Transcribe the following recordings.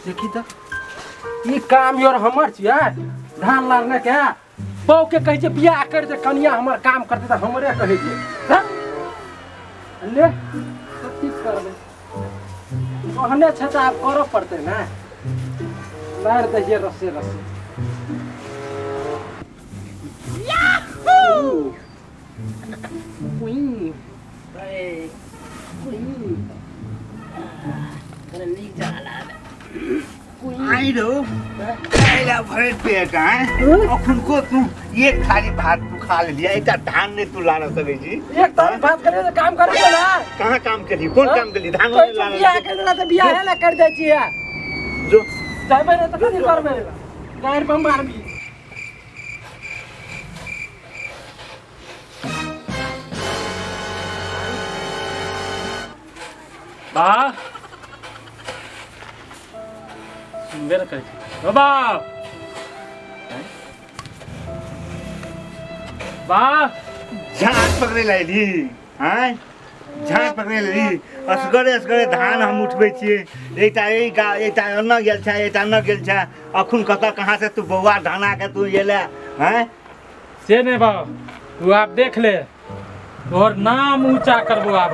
देखी तो ई काम यार हमर छियै धान लारने के बहू के कहै छै बियाह कर दे कनिया हमर काम करते त हमरे कहै छै ले सब ठीक करबे कहने छै त आब करऽ पड़तै ना लार दे जे रसे रसे Yahoo Queen. Hey. Queen. Gonna leave jalan. आई दो आइला भरे पेट है अखुन को तू एक थाली भात तू खा लिया एक धान ने तू लाना सके जी एक थाली भात करे तो काम कर ना कहां काम करी कौन काम करी धान ने लाना बियाह कर ना तो बियाह है ना कर दे छियै जो चाहबे ना तो कथि करबे गायर पर मारबी बा सुनबे करे बाबा बा झाट पकड़े लाइली हैं झाट पकड़े लाइली असगरे धान हम उठबै छियै एकटा अन्न गेल छै एकटा अन्न गेल छै अखुन कतऽ कहां से तू बौआ धाना के तू एले हैं से ने बा तू आप देख ले और नाम ऊंचा करबो आब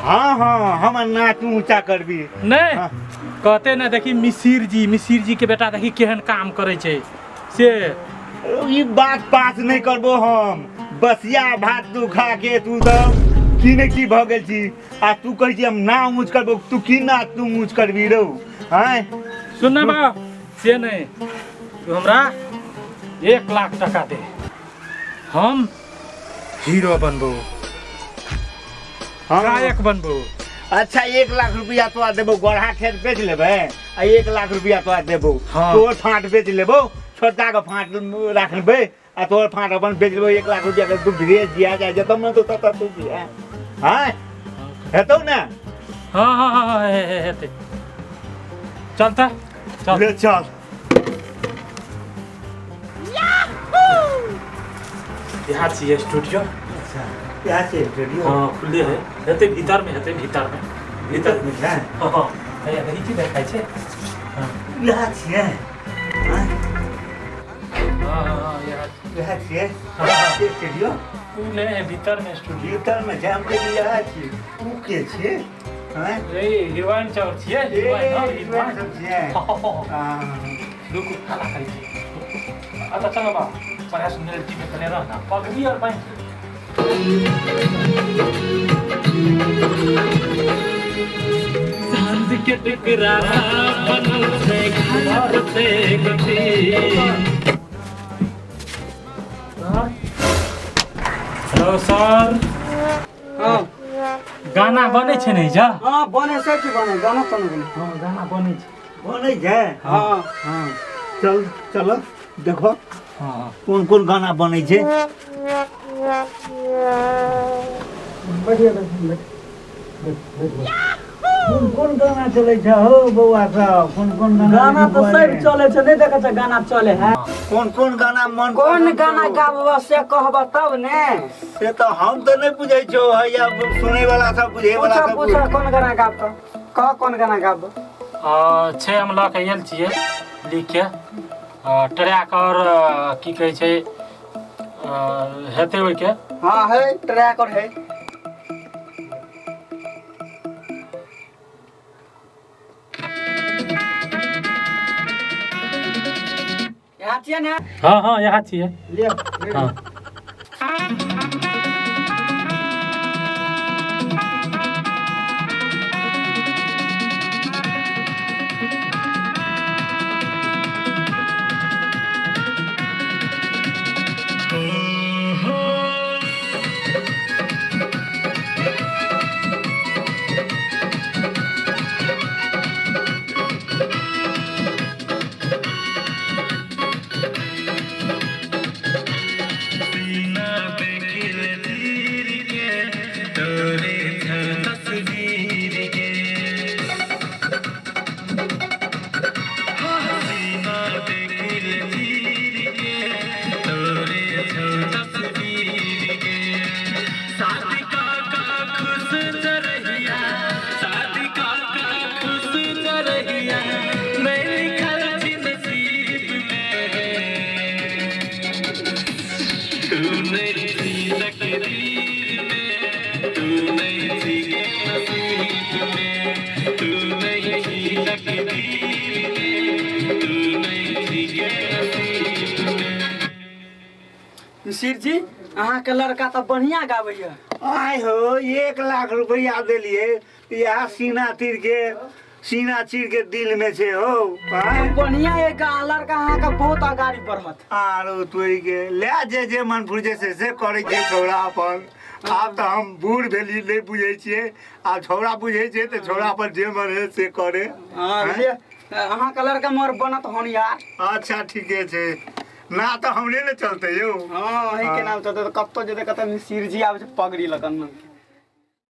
हम हां हमर नाक ऊंचा करबी नहीं कहते ना देखी मिसिर जी के बेटा देखी केहन काम करे छै से ई बात पास नहीं करबो हम बसिया भात तू खा के तू तो की ने की भ गेल छी आ तू कह छी हम नाम ऊंच करबो तू की ना तू ऊंच करबी रो हैं सुन ना बा से नहीं तू हमरा 1 लाख टका दे हम हीरो बनबो गायक बनबो अच्छा 1 लाख रुपया तो देबो गोढ़ा खेत बेच लेबे आ 1 लाख रुपया तो देबो हाँ। तोर फाट बेच लेबो छोटका के फाट राख लेबे आ तोर फाट अपन बेच लेबो 1 लाख रुपया के तू भेज दिया जाए जब मैं तो तब तू दिया हां हेतौ ना हाँ हेते चलता चल ले चल यहाँ चाहिए स्टूडियो क्या से रेडियो हाँ खुले है हेते भीतर में भीतर में है हाँ है वही चीज देखाय छै यहाँ छिए हां हाँ यहाँ छिए हाँ। रेडियो खुले है भीतर में स्टूडियो भीतर में जाम के यहाँ छिए ऊ के छिए हां रे हीरोइन चौर छिए हीरोइन हाँ हीरोइन सब छिए हां रुको खाना खाई छी अच्छा चलो बा पर्सनैलिटी में कने रहना पगड़ी और बैंक सांझ के टकराना मन से घर से गति हेलो सर हां गाना बने छै नहीं जा हां बने छै कि बने गाना तो नहीं बने हां गाना बने छै हां हां चल चलो देखो हां कौन गाना बने छै बढ़िया कौन गाना चले छै हो बौआ सब कौन गाना तो सब चले छै नहीं देखै छै गाना चले है कौन गाना मन कौन गाना गाबो से कहबो तब ने से तो हम तो नहीं बुझै छौ है या सुनै वाला सब बुझे वाला सब पूछा कौन गाना गाबतो कह कौन गाना गाबो छे हम लऽ के आयल छियै लिख के ट्रैक और की कहै छै हेते ओइ के हां है ट्रैक और है यहाँ छियै ने हाँ यहाँ छियै ले हाँ मिसिर जी अहाँ के लड़का तो बढ़िया गावैया। आय हो 1 लाख रुपया देलिए यह सीना चीर के दिल में छे हो। आय बढ़िया एक लड़का अहाँ का बहुत आगाड़ी बढ़त। आरो तोरी के ले जे मन फुर्जे से करे के छोड़ा अपन। आब तो हम बूढ़ भेली नहीं बुझे छिए आ छोड़ा बुझे छे तो छोड़ा पर जे मन है से करे। हां ले अहाँ का लड़का मोर बनत होनियार। अच्छा ठीके छे ना तो हमरे ने चलते यो। हां यही के नाम चलते तो कत्तो जे कत मिसिर जी आवे पगड़ी लगन।